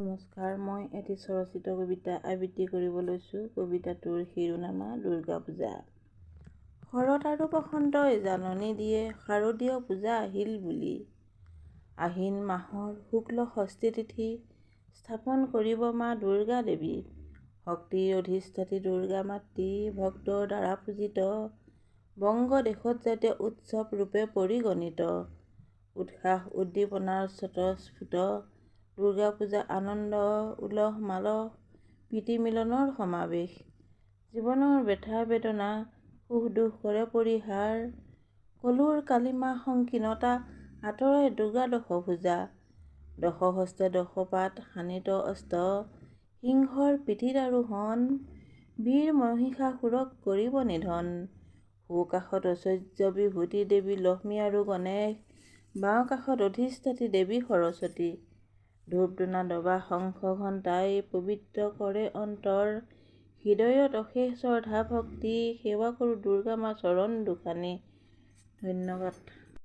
নমস্কাৰ, মই এটি স্বৰচিত কবিতা আবৃত্তি কৰিব লৈছোঁ। কবিতাটোৰ শিৰোনামা দুৰ্গা পূজা। শৰৎ আৰু বসন্তই জাননী দিয়ে শাৰদীয় পূজা আহিল বুলি। আহিন মাহৰ শুক্ল ষষ্ঠী তিথি স্থাপন কৰিব মা দুৰ্গা দেৱী। শক্তিৰ অধিষ্ঠাত্ৰী দুৰ্গা মাতৃ ভক্তৰ দ্বাৰা পূজিত। বংগদেশত জাতীয় উৎসৱ ৰূপে পৰিগণিত। উৎসাহ উদ্দীপনাৰ স্বতঃস্ফূৰ্ত দুৰ্গা পূজা আনন্দ উলহ মালহ প্ৰীতি মিলনৰ সমাৱেশ। জীৱনৰ ব্যথা বেদনা সুখ দুখ কৰে পৰিহাৰ। কলুৰ কালিমা সংকীৰ্ণতা আঁতৰাই দুৰ্গা দশভুজা। দশহস্তে দশপাত শানিত অস্ত্ৰ সিংহৰ পিঠিত আৰোহণ। বীৰ মহিষাসুৰক কৰিব নিধন। সোঁকাষত ঐশ্বৰ্য বিভূতি দেৱী লক্ষ্মী আৰু গণেশ। বাওঁ কাষত অধিষ্ঠাত্ৰী দেৱী সৰস্বতী। ধূপ ধূনা দবা শংখ ঘণ্টাই পবিত্ৰ কৰে অন্তৰ। হৃদয়ত অশেষ শ্ৰদ্ধা ভক্তি সেৱা কৰোঁ দুৰ্গা মা চৰণ দুখানি। ধন্যবাদ।